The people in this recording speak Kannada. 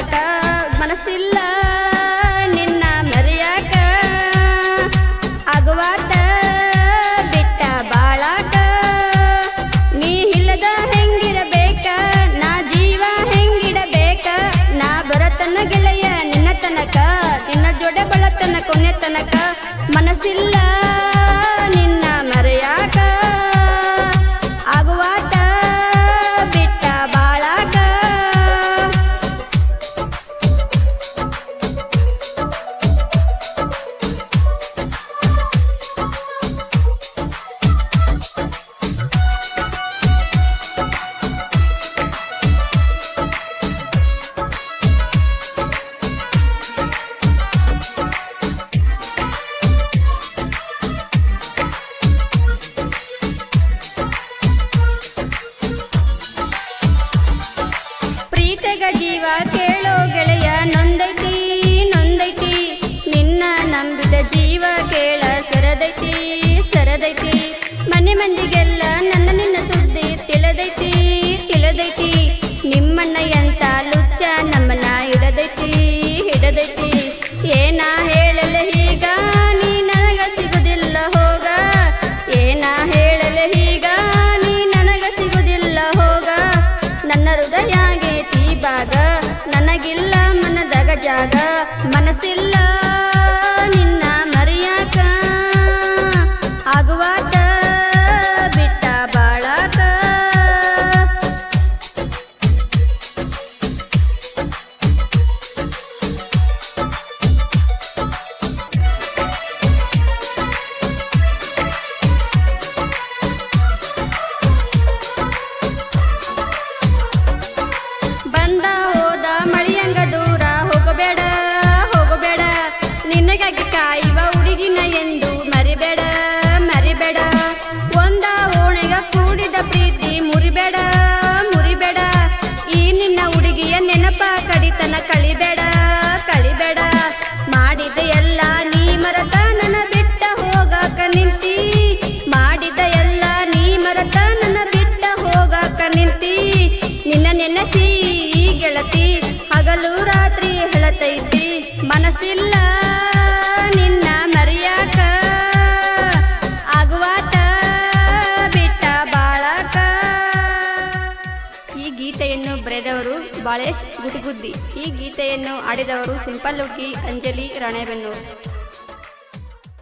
ತನಕ ಮನಸ್ಸಿಲ್ಲ ನಿನ್ನ ಮರೆಯಾಕ ಆಗುವಾತ ಬಿಟ್ಟ ಬಾಳಾಕ ನೀ ಇಲ್ಲದ ಹೆಂಗಿರಬೇಕ ನಾ ಜೀವ ಹೆಂಗಿಡಬೇಕ ನಾ ಬರತನ ಗೆಳೆಯ ನಿನ್ನ ತನಕ ನಿನ್ನ ಜೋಡೆ ಬಳತನ ಕೊನೆ ತನಕ ಮನಸ್ಸಿಲ್ಲ ನಿನ್ನ ಮರೆಯಾಕ ಆಗುವಾತ ಬಿಟ್ಟ ಬಾಳಾಕ ಪ್ರೀತಿಗ ಜೀವ ಕೇಳೋ ಗೆಳೆಯ ನೊಂದೈತಿ ನೊಂದೈತಿ ನಿನ್ನ ನಂಬಿದ ಜೀವ ಕೇಳ ಸರದೈತಿ ಸರದೈತಿ ಮನೆ ಮಂದಿಗೆಲ್ಲ ನನ್ನ ನಿನ್ನ ಸುದ್ದಿ ತಿಳಿದೈತಿ ತಿಳಿದೈತಿ ನಿಮ್ಮಣ್ಣ ಎಂತ ಲುಚ್ಚ ನಮ್ಮನ್ನ ಹಿಡದೈತಿ ಹಿಡದೈತಿ ಏನ ಹೇಳಲ ಹೀಗ ನೀ ನನಗ ಸಿಗುದಿಲ್ಲ ಹೋಗ ಏನ ಹೇಳಲ ಹೀಗ ನೀ ನನಗ ಸಿಗುದಿಲ್ಲ ಹೋಗ ನನ್ನ ಹೃದಯಾಗೆ ತೀಬಾಗ ನನಗಿಲ್ಲ ಮನದಾಗ ಜಾಗ ಮನಸ್ಸಿಲ್ಲ ನಿನ್ನ ಮರೆಯಾಕ ಆಗುವಾತ ಬಿಟ್ಟ ಬಾಳಾಕ ಬಂದ ಹೋದ ಮಳಿಯಂಗ ದೂರ ಹೋಗಬೇಡ ಹೋಗಬೇಡ ನಿನಗಾಗಿ ಕಾಯುವ ಹುಡುಗಿನ ಎಂದು ಮರಿಬೇಡ ಮರಿಬೇಡ ಒಂದ ಓಣೆಗ ಕೂಡಿದ ಪ್ರೀತಿ ಮುರಿಬೇಡ ಮುರಿಬೇಡ ಈ ನಿನ್ನ ಹುಡುಗಿಯ ನೆನಪ ಕಡಿತನ ಕಳಿಬೇಡ ಕಳಿಬೇಡ ಮಾಡಿದ ಎಲ್ಲ ನೀ ಮರತ ನನ್ನ ಬಿಟ್ಟ ಹೋಗಾಕ ನಿಂತಿ ಮಾಡಿದ ಎಲ್ಲ ನೀ ಮರತ ನನ್ನ ಬಿಟ್ಟ ಹೋಗಾಕ ನಿಂತಿ ನಿನ್ನ ನೆನಸಿ ಈ ಗೆಳತಿ ಹಗಲು ರಾತ್ರಿ ಹೇಳತೈತಿ ಮನಸ್ಸಿಲ್ಲ ನಿನ್ನ ಮರೆಯಾಕ ಆಗುವಾತ ಬಿಟ್ಟ ಬಾಳಾಕ. ಈ ಗೀತೆಯನ್ನು ಬರೆದವರು ಬಾಳೇಶ್ ಗುಟಗುದ್ದಿ. ಈ ಗೀತೆಯನ್ನು ಆಡಿದವರು ಸಿಂಪಲ್ ಹುಡುಗಿ ಅಂಜಲಿ ರಾಣೆಬೆನ್ನೂರು.